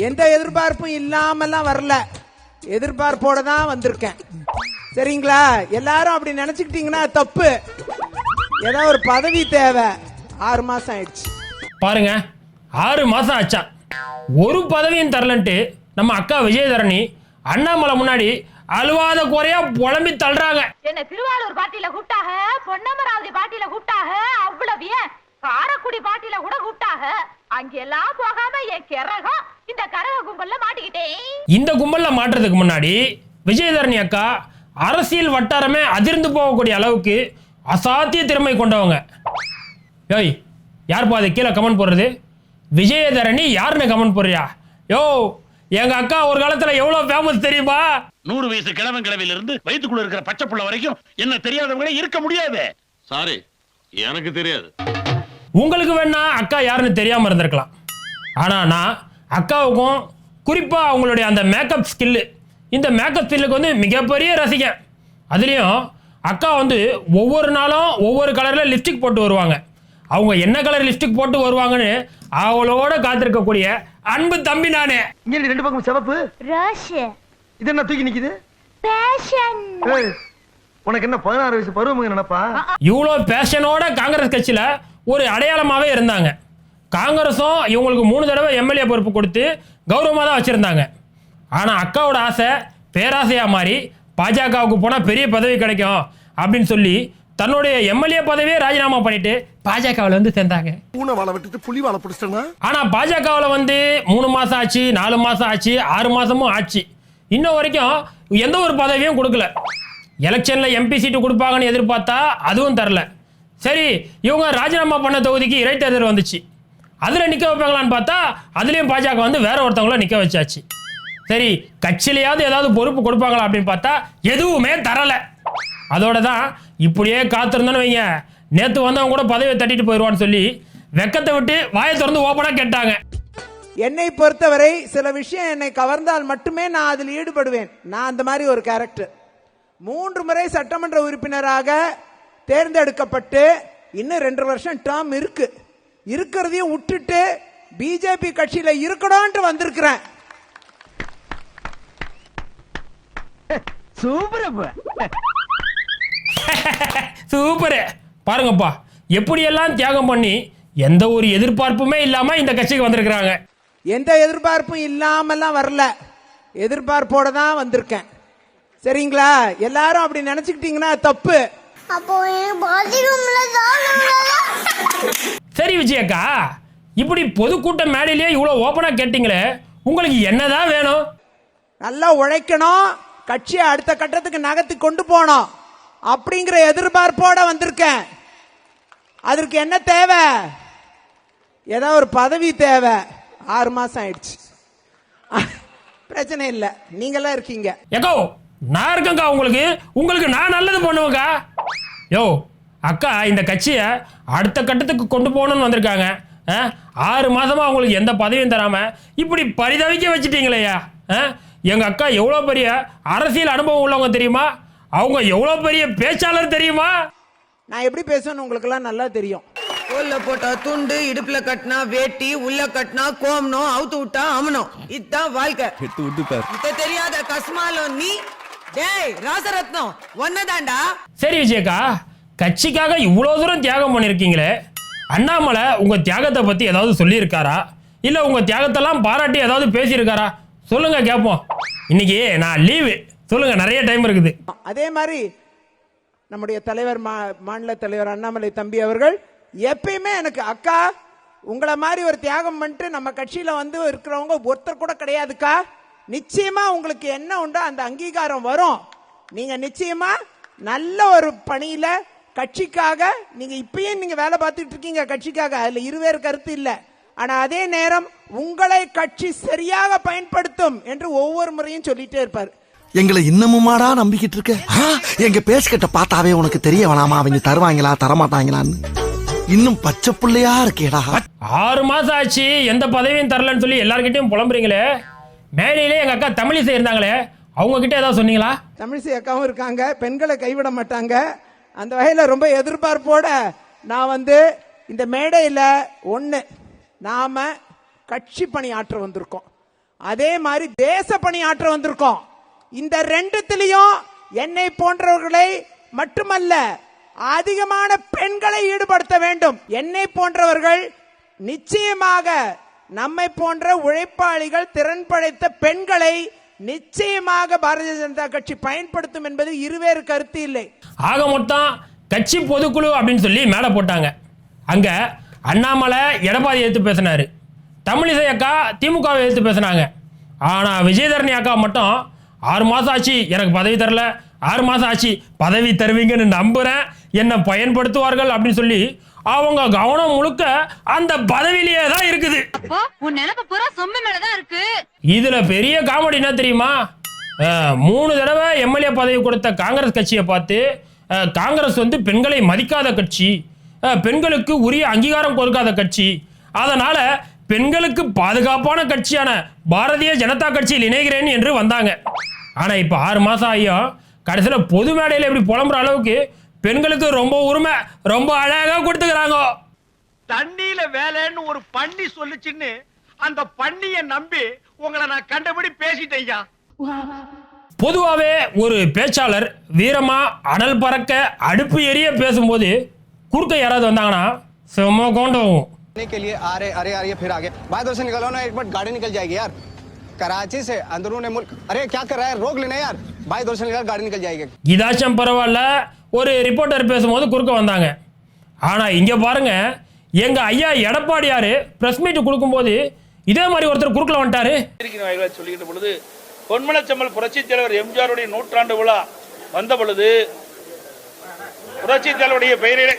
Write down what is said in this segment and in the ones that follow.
எந்த எதிர்பார்ப்பும் இல்லாமலாம் வரல, எதிர்பார்ப்போட தான் வந்திருக்கேன். சரிங்களா? எல்லாரும் அப்படி நினைச்சுக்கிட்டீங்கன்னா தப்பு. ஏதோ ஒரு பதவி தேவை. 6 மாசம் ஆயிடுச்சு பாருங்க. 6 மாசம் ஆச்சா, ஒரு பதவியும் தரலன்ட்டு நம்ம அக்கா விஜயதரணி அண்ணாமலை முன்னாடி அழுவாத குறையா புலம்பி தள்ளுறாங்க. என்ன திருவாரூர் பாட்டியில கூப்பிட்டாக, பொன்னமராவதி பாட்டியில கூப்பிட்டாக, அவ்வளவு ஏன் காரக்குடி பாட்டியில கூட கூப்பிட்டாக. அங்கெல்லாம் போகாம என் கிறகம் இந்த கரக கும்பல்ல மாட்டிக்கிட்டேன். இந்த கும்பல்ல மாட்டுறதுக்கு முன்னாடி விஜயதரணி அக்கா அரசியல் வட்டாரமே அதிர்ந்து போகக்கூடிய அளவுக்கு அசாத்திய திறமை கொண்டவங்க. யோய், யார்ப்பா அதை கீழே கமெண்ட் போடுறது? விஜயதரணி யாருன்னு கமெண்ட் போடுறியா? யோ, எங்க அக்கா ஒரு காலத்துல எவ்வளவு ஃபேமஸ் தெரியுமா? 100 வயசு கிழவன் கிழவில இருந்து வயிற்றுக்குள்ள இருக்கிற பச்சை புள்ள வரைக்கும் என்ன தெரியாதவங்களே இருக்க முடியாது. சாரி, எனக்கு தெரியாது. உங்களுக்கு வேணா அக்கா யாருன்னு தெரியாம இருந்திருக்கலாம். ஆனா நான் அக்காவுக்கும் குறிப்பா அவங்களுடைய அந்த மேக்கப் ஸ்கில்லு, இந்த மேக்கப் ஸ்கில்லுக்கு வந்து மிகப்பெரிய ரசிகன். அதுலேயும் அக்கா வந்து ஒவ்வொரு நாளும் ஒவ்வொரு கலரில் லிப்ஸ்டிக் போட்டு வருவாங்க. அவங்க என்ன கலர் லிப்ஸ்டிக் போட்டு வருவாங்கன்னு அவளோட காத்திருக்கக்கூடிய அன்பு தம்பி நானே. இங்க 2 பக்கம் சிவப்பு ரோஷ். இது என்ன தூக்கி நிக்குது? பேஷன். உனக்கு என்ன 16 வயசு பருவம் நினைப்பா? இவ்வளோ பேஷனோட காங்கிரஸ் கட்சியில் ஒரு அடையாளமாகவே இருந்தாங்க. காங்கிரஸும் இவங்களுக்கு 3 தடவை எம்எல்ஏ பொறுப்பு கொடுத்து கௌரவமாக தான் வச்சுருந்தாங்க. ஆனால் அக்காவோட ஆசை பேராசையாக மாறி பாஜகவுக்கு போனால் பெரிய பதவி கிடைக்கும் அப்படின்னு சொல்லி தன்னுடைய எம்எல்ஏ பதவியே ராஜினாமா பண்ணிட்டு பாஜகவில் வந்து சேர்ந்தாங்க. பூனை வாழை விட்டுட்டு புலி வாழை பிடிச்சிட்டா. ஆனால் பாஜகவில் வந்து 3 மாதம் ஆச்சு, 4 மாதம் ஆச்சு, 6 மாதமும் ஆச்சு. இன்னும் வரைக்கும் எந்த ஒரு பதவியும் கொடுக்கல. எலெக்ஷனில் எம்பி சீட்டு கொடுப்பாங்கன்னு எதிர்பார்த்தா அதுவும் தரல. சரி, இவங்க ராஜினாமா பண்ண தொகுதிக்கு இடைத்தேர்தல் வந்துச்சு. அதில் நிற்க வைப்பாங்களான்னு பார்த்தா அதுலேயும் பாஜக வந்து வேற ஒருத்தவங்கள நிற்க வச்சாச்சு. சரி, கட்சியிலையாவது ஏதாவது பொறுப்பு கொடுப்பாங்களா அப்படின்னு பார்த்தா எதுவுமே தரலை. அதோட தான் இப்படியே காத்திருந்தோன்னு வைங்க, நேற்று வந்தவங்க கூட பதவியை தட்டிட்டு போயிடுவான்னு சொல்லி வெக்கத்தை விட்டு வாயை திறந்து ஓப்பனாக கேட்டாங்க. என்னை பொறுத்தவரை சில விஷயம் என்னை கவர்ந்தால் மட்டுமே நான் அதில் ஈடுபடுவேன். நான் அந்த மாதிரி ஒரு கேரக்டர். 3 முறை சட்டமன்ற உறுப்பினராக தேர்ந்தெடுக்கப்பட்டு இன்னும் 2 வருஷம் டேர்ம் இருக்கு. இருக்கிறதையும் விட்டுட்டு பிஜேபி கட்சியில இருக்கணும்னு வந்திருக்கிறேன். சூப்பர். பாருங்கப்பா, எப்படியெல்லாம் தியாகம் பண்ணி எந்த ஒரு எதிர்பார்ப்புமே இல்லாம இந்த கட்சிக்கு வந்திருக்கிறாங்க. எந்த எதிர்பார்ப்பும் இல்லாமலாம் வரல, எதிர்பார்ப்போட தான் வந்திருக்கேன். சரிங்களா? எல்லாரும் அப்படி நினைச்சுக்கிட்டீங்கன்னா தப்பு. சரி விஜயக்கா, இப்படி பொதுக்கூட்ட மேடையிலேயே இவ்வளோ ஓப்பனா கேட்டீங்களே, உங்களுக்கு என்னதான் வேணும்? நல்லா உழைக்கணும், கட்சியை அடுத்த கட்டத்துக்கு நகர்த்தி கொண்டு போனோம் அப்படிங்கிற எதிர்பார்ப்போட வந்திருக்கேன். அதற்கு என்ன தேவை? ஏதோ ஒரு பதவி தேவை. 6 மாசம் ஆயிடுச்சு. பிரச்சனை இல்லை, நீங்களாம் இருக்கீங்க. ஏக்கோ, நான் இருக்கேங்க்கா. உங்களுக்கு நான் நல்லது பண்ணுவேங்க்கா. யோ அக்கா, இந்த கட்சியை அடுத்த கட்டத்துக்கு கொண்டு போகணும்னு வந்திருக்காங்க. 6 மாதமா அவங்களுக்கு எந்த பதவியும் தராம இப்படி பரிதவிக்க வச்சுட்டீங்களேயா? எங்க அக்கா எவ்வளோ பெரிய அரசியல் அனுபவம் உள்ளவங்க தெரியுமா? அவங்க எவ்வளோ பெரிய பேச்சாளர் தெரியுமா? நான் எப்படி பேசணும்னு உங்களுக்கு எல்லாம் நல்லா தெரியும். தோல்ல போட்டா துண்டு, இடுப்புல கட்டினா வேட்டி, உள்ள கட்டினா கோமனம், அவுத்து விட்டா அமனம். இதுதான் வாழ்க்கை. இத தெரியாத கஸ்மாலோ நீ. டேய் ராசரத்னம், ஒன்னதாண்டா. சரி விஜயக்கா, கட்சிக்காக இவ்வளோ தூரம் தியாகம் பண்ணியிருக்கீங்களே, அண்ணாமலை உங்க தியாகத்தை பத்தி ஏதாவது சொல்லியிருக்காரா? இல்ல உங்க தியாகத்தெல்லாம் பாராட்டி ஏதாவது பேசியிருக்காரா? சொல்லுங்க, கேட்போம். இன்னைக்கு நான் லீவு, சொல்லுங்க, நிறைய டைம் இருக்குது. அதே மாதிரி நம்முடைய தலைவர், மாநில தலைவர் அண்ணாமலை தம்பி அவர்கள் எப்பயுமே எனக்கு, அக்கா உங்களை மாதிரி ஒரு தியாகம் பண்ணிட்டு நம்ம கட்சியில வந்து இருக்கிறவங்க ஒருத்தர் கூட கிடையாதுக்கா. நிச்சயமா உங்களுக்கு என்ன உண்டோ அந்த அங்கீகாரம் வரும். நீங்க நிச்சயமா நல்ல ஒரு பணியில கட்சிக்காக நீங்க இப்பயும் நீங்க வேலை பார்த்துட்டு இருக்கீங்க கட்சிக்காக, அதுல இருவேறு கருத்து இல்லை. ஆனா அதே நேரம் உங்களை கட்சி சரியாக பயன்படுத்தும் என்று ஒவ்வொரு முறையும் சொல்லிட்டே இருப்பார். எங்களை இன்னமுமாடா நம்பிக்கிட்டு இருக்க? எங்க பேசிக்கிட்ட பார்த்தாவே உனக்கு தெரிய வேணாமா அவங்க தருவாங்களா தரமாட்டாங்களான்னு? இன்னும் பச்சை பிள்ளையா இருக்கேடா. 6 மாசம் ஆச்சு, எந்த பதவியும் தரலன்னு சொல்லி எல்லார்கிட்டையும் புலம்புறீங்களே. மேடையிலே எங்க அக்கா தமிழிசை இருந்தாங்களே, அவங்க கிட்ட ஏதாவது சொன்னீங்களா? தமிழிசை அக்காவும் இருக்காங்க, பெண்களை கைவிட மாட்டாங்க. அந்த வகையில் ரொம்ப எதிர்பார்ப்போட நான் வந்து இந்த மேடையில் நாம கட்சி பணி ஆற்ற வந்திருக்கோம். அதே மாதிரி தேச பணியாற்ற வந்திருக்கோம். இந்த ரெண்டுத்திலையும் என்னை போன்றவர்களை மட்டுமல்ல, அதிகமான பெண்களை ஈடுபடுத்த வேண்டும். என்னை போன்றவர்கள் நிச்சயமாக நம்மை போன்ற உழைப்பாளிகள், திறன் படைத்த பெண்களை நிச்சயமாக பாரதிய ஜனதா கட்சி பயன்படுத்தும் என்பது இருவேறு கருத்து இல்லை. ஆக மொத்தம் கட்சி பொதுக்குழு அப்படின்னு சொல்லி மேலே போட்டாங்க. அங்க அண்ணாமலை எடப்பாடி எடுத்து பேசினாரு, தமிழிசை அக்கா திமுகவை எடுத்து பேசினாங்க. ஆனா விஜயதரணி அக்கா மட்டும் 6 மாசம் ஆச்சு எனக்கு பதவி தரல, 6 மாசம் ஆச்சு பதவி தருவீங்கன்னு நம்புறேன், என்ன பயன்படுத்துவார்கள் அப்படின்னு சொல்லி அவங்க கவனம் முழுக்க அந்த பதவியிலேயே தான் இருக்குது. உன் நினைப்பு பூரா சொம்பு மேலதான் இருக்கு. இதுல பெரிய காமெடி என்ன தெரியுமா? 3 தடவை எம்எல்ஏ பதவி கொடுத்த காங்கிரஸ் கட்சியை பார்த்து காங்கிரஸ் வந்து பெண்களை மதிக்காத கட்சி, பெண்களுக்கு உரிய அங்கீகாரம் கொடுக்காத கட்சி, அதனால பெண்களுக்கு பாதுகாப்பான கட்சியான பாரதிய ஜனதா கட்சியில் இணைகிறேன் என்று வந்தாங்க. ஆனா இப்ப 6 மாசம் ஆகியும் கடைசியில பொது மேடையில் இப்படி புலம்புற அளவுக்கு பெண்களுக்கு ரொம்ப உரிமை, ரொம்ப அழகா கொடுத்துக்கிறாங்க. தண்ணியில வேலைன்னு ஒரு பண்ணி சொல்லுச்சுன்னு அந்த பண்ணிய நம்பி உங்களை நான் கண்டபடி பேசிட்டேயா. பொதுவாகவே ஒரு பேச்சாளர் வீரமா அனல் பறக்க அடுப்பு எரிய பேசும்போது குறுக்க யாராவது வந்தாங்கன்னா செம்ம கோண்டவும். के लिए आ रहे फिर आगे बाहर से निकलो ना, एक बार गाड़ी निकल जाएगी यार, कराची से अंदरूनी मुल्क. अरे क्या कर रहा है, रोक लेना यार, बाहर से निकल गाड़ी निकल जाएगी. இதாச்சும் பரவாயில்ல, ஒரு ரிப்போர்ட்டர் பேசும்போது குறுக்க வந்தாங்க. ஆனா இங்க பாருங்க, எங்க ஐயா எடப்பாடியாரு பிரஸ் மீட் கொடுக்கும்போது இதே மாதிரி ஒருத்தர் குறுக்கல வந்துட்டாரு. சொல்லிக்கிட்ட பொழுது பொன்மனச்செம்மல் புரட்சி தலைவர் எம்ஜிஆருடைய 100ஆண்டு விழா வந்த பொழுது புரட்சி தலைவருடைய பெயரிலே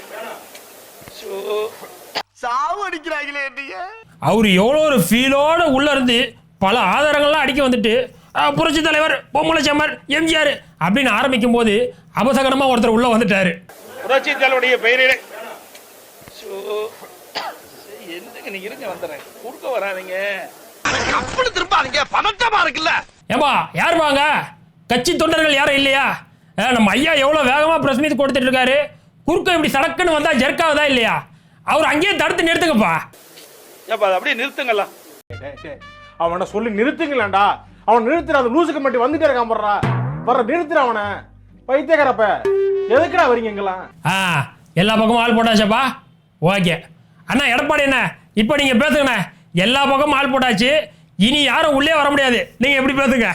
அவர் எவ்வளோ ஒரு ஃபீலோட உள்ள இருந்து பல ஆதாரங்கள்லாம் அடிக்க வந்துட்டு புரட்சி தலைவர் பொன்மனச்செம்மல் எம்ஜிஆர் அப்படின்னு ஆரம்பிக்கும் போது அபசகனமா ஒருத்தர் உள்ள வந்துட்டாரு. புரட்சி தலைவருடைய பெயரிலே என்னங்க நீங்க இருங்க, வந்துடுறேன், குறுக்க வராதீங்க, திரும்பாதீங்க, பதட்டமா இருக்குல்ல. ஏம்பா யார் வாங்க, கட்சி தொண்டர்கள் யாரும் இல்லையா? நம்ம ஐயா எவ்வளோ வேகமாக பிரஸ் மீட் கொடுத்துட்டு இருக்காரு, குறுக்க இப்படி சடக்குன்னு வந்தா ஜெர்க்காவதா இல்லையா? அவர் அங்கேயே தடுத்து நிறுத்துங்கப்பா. ஏப்பா அப்படியே நிறுத்துங்களா, அவனை சொல்லி நிறுத்துங்களேன்டா. அவன் நிறுத்துற அந்த லூசுக்கு மட்டும் வந்துட்டே இருக்கான், வர்ற நிறுத்துற அவனை. பைத்தியக்காரப்ப எதுக்குடா வரீங்க எங்கெல்லாம்? எல்லா பக்கமும் ஆள் போட்டாச்சப்பா. ஓகே அண்ணா எடப்பாடி என்ன இப்போ நீங்க பேசுங்கண்ணே, எல்லா பக்கமும் ஆள் போட்டாச்சு, இனி யாரும் உள்ளே வர முடியாது, நீங்க எப்படி பேசுங்க.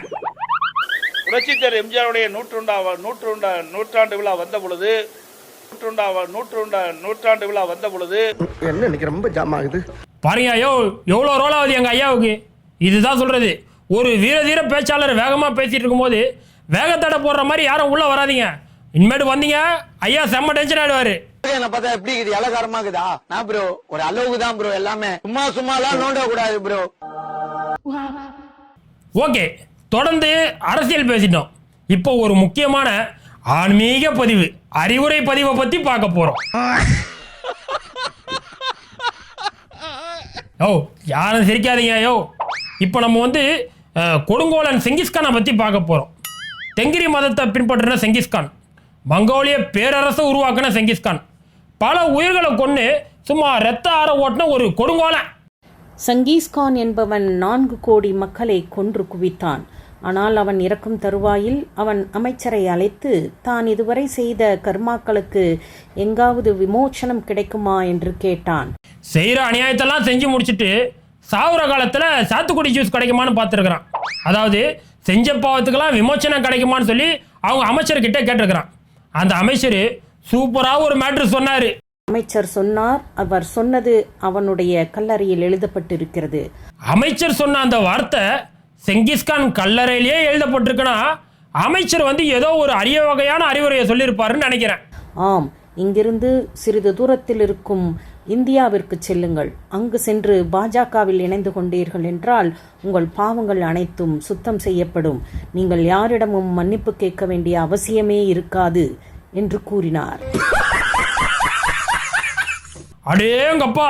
புரட்சி தலைவர் எம்ஜிஆருடைய 100ஆண்டு விழா வந்த பொழுது நூற்றாண்டு விழா வந்த பொழுது என்ன இன்னைக்கு ரொம்ப ஜாம் ஆகுது பாருங்க. எவ்வளோ ரோல் ஆகுது எங்க ஐயாவுக்கு. இதுதான் சொல்றது, ஒரு வீரதீர பேச்சாளர் வேகமா பேசிட்டு இருக்கும்போது வேகத்தடை போடுற மாதிரி யாரும் உள்ள வராதீங்க. இனிமேட்டு வந்தீங்க ஐயா செம்ம டென்ஷன் ஆயிடுவாரு. என்ன பார்த்தா எப்படி இருக்குது, இலகாரமா இருக்குதா? நான் ப்ரோ ஒரு அளவுக்கு தான் ப்ரோ, எல்லாமே சும்மாலாம் நோண்ட கூடாது ப்ரோ. ஓகே, தொடர்ந்து அரசியல் பேசிட்டோம். இப்போ ஒரு முக்கியமான ஆன்மீக பதிவு, அறிவுரை பதிவை பத்தி பார்க்க போறோம். யாரும் சிரிக்காதீங்க. இப்போ நம்ம வந்து கொடுங்கோலன் செங்கிஸ்கானை பத்தி பார்க்க போறோம். தெங்கிரி மதத்தை பின்பற்றின செங்கிஸ்கான், மங்கோலிய பேரரசை உருவாக்கின செங்கிஸ்கான், பல உயிர்களை கொண்டு சும்மா ரத்த ஆற ஓட்டின ஒரு கொடுங்கோலன். சங்கீஸ்கான் என்பவன் 4 கோடி மக்களை கொன்று குவித்தான். ஆனால் அவன் இறக்கும் தருவாயில் அவன் அமைச்சரை அழைத்து தான் இதுவரை செய்த கர்மாக்களுக்கு எங்காவது விமோச்சனம் கிடைக்குமா என்று கேட்டான். செய்கிற அநியாயத்தெல்லாம் செஞ்சு முடிச்சுட்டு சாவுற காலத்தில் சாத்துக்குடி ஜூஸ் கிடைக்குமான்னு பார்த்துருக்குறான். அதாவது செஞ்ச பாவத்துக்கெல்லாம் விமோச்சனம் கிடைக்குமான்னு சொல்லி அவங்க அமைச்சர்கிட்ட கேட்டிருக்கிறான். அந்த அமைச்சர் சூப்பராக ஒரு மேட்ரு சொன்னார். அமைச்சர் சொன்னார், அவர் சொன்னது அவனுடைய கல்லறையில் எழுதப்பட்டிருக்கிறது. அமைச்சர் சொன்ன அந்த வார்த்தை செங்கிஸ்கான் கல்லறையிலேயே எழுதப்பட்டிருக்குன்னா அமைச்சர் வந்து ஏதோ ஒரு அரிய வகையான அறிவுரையை சொல்லியிருப்பாருன்னு நினைக்கிறேன். ஆம், இங்கிருந்து சிறிது தூரத்தில் இருக்கும் இந்தியாவிற்கு செல்லுங்கள். அங்கு சென்று பாஜகவில் இணைந்து கொண்டீர்கள் என்றால் உங்கள் பாவங்கள் அனைத்தும் சுத்தம் செய்யப்படும். நீங்கள் யாரிடமும் மன்னிப்பு கேட்க வேண்டிய அவசியமே இருக்காது என்று கூறினார். அடேங்கப்பா,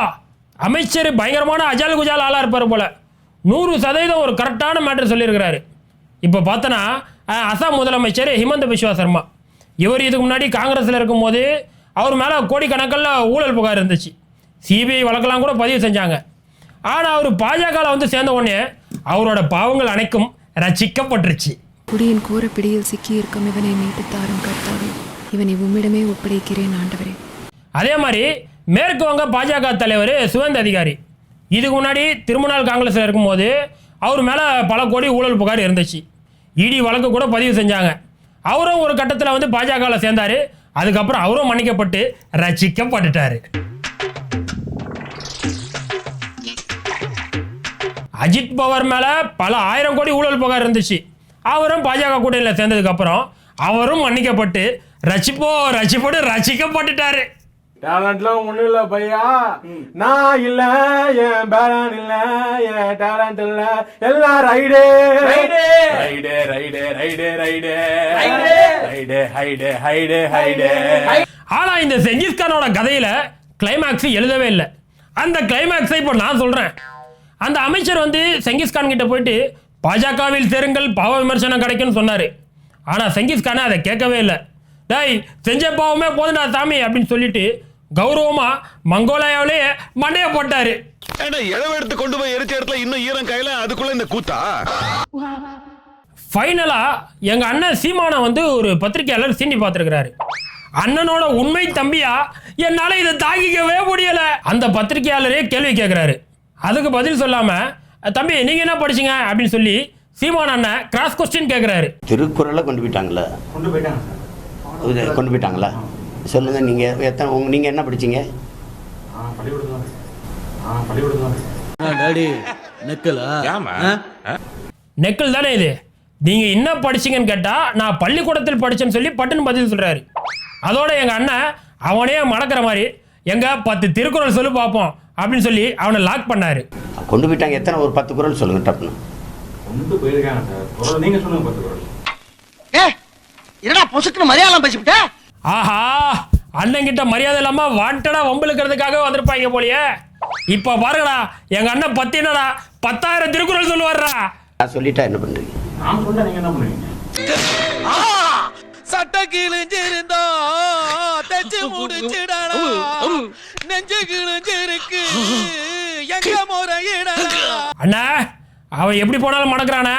அமைச்சர் பயங்கரமான அஜால் குஜால் ஆளா இருப்பாரு போல. 100% ஒரு கரெக்டான மேட்டர் சொல்லியிருக்கிறாரு. இப்போ பார்த்தோன்னா அசாம் முதலமைச்சர் ஹிமந்த பிஸ்வா சர்மா, இவர் இதுக்கு முன்னாடி காங்கிரஸில் இருக்கும்போது அவர் மேலே கோடிக்கணக்கில் ஊழல் புகார் இருந்துச்சு. சிபிஐ வழக்கெல்லாம் கூட பதிவு செஞ்சாங்க. ஆனால் அவர் பாஜகவில் வந்து சேர்ந்த உடனே அவரோட பாவங்கள் அனைக்கும் ரட்சிக்கப்பட்டுருச்சு. குடியின் கோர பிடியில் சிக்கியிருக்கும் இவனை மீட்டு தாரும் கர்த்தாவே, இவனை உம்மிடமே ஒப்படைக்கிறேன் ஆண்டவரே. அதே மாதிரி மேற்கு வங்க பாஜக தலைவர் சுவேந்த அதிகாரி இதுக்கு முன்னாடி திருமணால் காங்கிரஸில் இருக்கும்போது அவர் மேலே பல கோடி ஊழல் புகார் இருந்துச்சு. இடி வழக்கு கூட பதிவு செஞ்சாங்க. அவரும் ஒரு கட்டத்தில் வந்து பாஜகவில் சேர்ந்தார். அதுக்கப்புறம் அவரும் மன்னிக்கப்பட்டு ரட்சிக்கப்பட்டுட்டார். அஜித் பவர் மேலே பல 1000 கோடி ஊழல் புகார் இருந்துச்சு. அவரும் பாஜக கூட்டணியில் சேர்ந்ததுக்கப்புறம் அவரும் மன்னிக்கப்பட்டு ரட்சிக்கப்பட்டுட்டாரு. டேலண்ட்லாம் ஒண்ணும் இல்ல பையா, நான் இல்ல, என் பேலன் இல்ல, என் டேலண்ட் இல்ல, எல்லாம் ரைடே ரைடே ரைடே ரைடே ரைடே ரைடே ரைடே ஹைடே ஹைடே ஹைடே. ஆனா இந்த செங்கிஸ்கானோட கதையில கிளைமேக்ஸ் எழுதவே இல்லை. அந்த கிளைமேக்ஸை இப்போ நான் சொல்றேன். அந்த அமைச்சர் வந்து செங்கிஸ்கான் கிட்ட போயிட்டு பாஜகவில் சேருங்கள், பாவ விமர்சனம் கிடைக்கும்னு சொன்னாரு. ஆனா செங்கிஸ்கான அதை கேட்கவே இல்லை. டேய், செஞ்ச பாவமே போதுடா சாமி அப்படின்னு சொல்லிட்டு கௌரவமா மங்கோலியாவிலேயே மண்டைய போட்டாரு. எடுத்து கொண்டு போய் எரிச்ச இடத்துல இன்னும் ஈரம் கையில, அதுக்குள்ள இந்த கூத்தா. ஃபைனலா எங்க அண்ணன் சீமானை வந்து ஒரு பத்திரிகையாளர் சீண்டி பார்த்துருக்கிறாரு. அண்ணனோட உண்மை தம்பியா, என்னால இதை தாங்கிக்கவே முடியல. அந்த பத்திரிகையாளரே கேள்வி கேட்கிறாரு. அதுக்கு பதில் சொல்லாம, தம்பி நீங்க என்ன படிச்சீங்க அப்படின்னு சொல்லி சீமான் அண்ணன் கிராஸ் கொஸ்டின் கேட்கிறாரு. திருக்குறளை கொண்டு போயிட்டாங்களா? கொண்டு போயிட்டாங்களா? சொல்லுங்க, நீங்க நீங்க என்ன படிச்சீங்க? நெக்கல் தானே இது. நீங்க என்ன படிச்சீங்கன்னு கேட்டா நான் பள்ளிக்கூடத்தில் படிச்சேன்னு சொல்லி பட்டுன்னு பதில் சொல்றாரு. அதோட எங்க அண்ணன் அவனே மடக்கிற மாதிரி எங்க 10 திருக்குறள் சொல்லி பார்ப்போம் அப்படின்னு சொல்லி அவனை லாக் பண்ணாரு. கொண்டு போயிட்டாங்க. எத்தனை? ஒரு 10 குறள் சொல்லுங்க டப்புன்னு. கொண்டு போயிருக்காங்க சார். நீங்க சொல்லுங்க 10 குறள். என்னடா பொசுக்குன்னு மரியாதை பேசிவிட்ட? ஆஹா, அண்ணன் கிட்ட மரியாதை இல்லாம வாண்டடா வம்பிழுக்கிறதுக்காக வந்திருப்பாங்க போலியே. இப்ப பாருங்கடா, எங்க அண்ணன் 10 என்னடா 10,000 திருக்குறள் சொல்லுவாரா. நான் சொல்லிட்டா என்ன பண்றீங்க? நான் சொன்னா நீங்க என்ன பண்ணுவீங்க? சட்ட கிழிஞ்சிருந்தா தச்சு முடிச்சிடடா, நெஞ்சு கிழிஞ்சிருக்கு எங்க முறையிடடா. அண்ணா, அவன் எப்படி போனாலும் மடக்குறானே,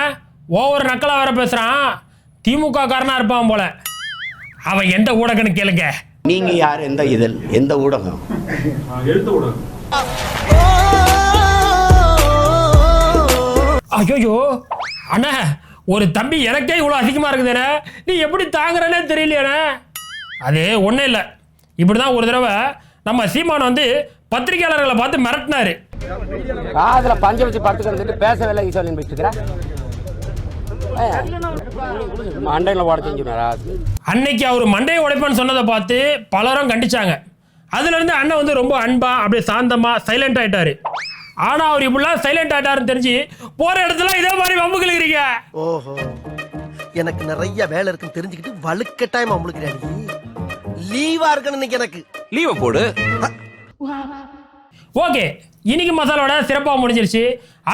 ஓவர் நக்கலா வேற பேசுறான். திமுக காரனா இருப்பான் போல. அவன் எந்த ஊடகன்னு கேளுங்க. நீங்க யார்? எந்த இதழ்? எந்த ஊடகம்? எழுத்து ஊடகம். ஐயோ அண்ணா, ஒரு தம்பி எனக்கே இவ்வளோ அதிகமாக இருக்குதுண்ணே, நீ எப்படி தாங்குறேன்னே தெரியலையாண்ணே. அது ஒன்றும் இல்லை. இப்படி தான் ஒரு தடவை நம்ம சீமான் வந்து பத்திரிகையாளர்களை பார்த்து மிரட்டினாரு. காதுல பஞ்சு வச்சு படுத்துக்கிட்டு பேசவே இல்லை சொல்லி போயிட்டு மண்டையில் உட செஞ்சுனாரா? அன்னைக்கு அவர் மண்டையை உடைப்பான்னு சொன்னதை பார்த்து பலரும் கண்டிச்சாங்க. அதுலேருந்து அண்ணன் வந்து ரொம்ப அன்பா அப்படியே சாந்தமா சைலண்ட் ஆயிட்டாரு. ஆனா அவர் இப்படிலாம் சைலண்ட் ஆயிட்டாருன்னு தெரிஞ்சு போற இடத்துல இதே மாதிரி வம்பு கிழக்கிறீங்க. ஓஹோ, எனக்கு நிறைய வேலை இருக்குன்னு தெரிஞ்சுக்கிட்டு வலுக்கட்டாயமா முழுக்கிறேன். லீவா இருக்கணும் இன்னைக்கு. எனக்கு லீவ போடு. ஓகே, இன்னைக்கு மசாலோட சிறப்பாக முடிஞ்சிருச்சு.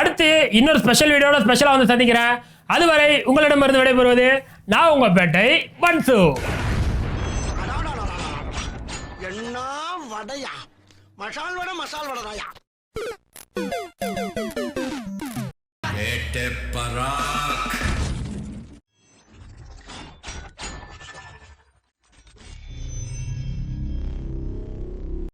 அடுத்து இன்னொரு ஸ்பெஷல் வீடியோட ஸ்பெஷலாக வந்து சந்திக்கிறேன். அதுவரை உங்களிடமிருந்து விடைபெறுவது நான் உங்க பேட்டை பன்சு. என்ன வடையா? மசால் வடை மசால் வடையா?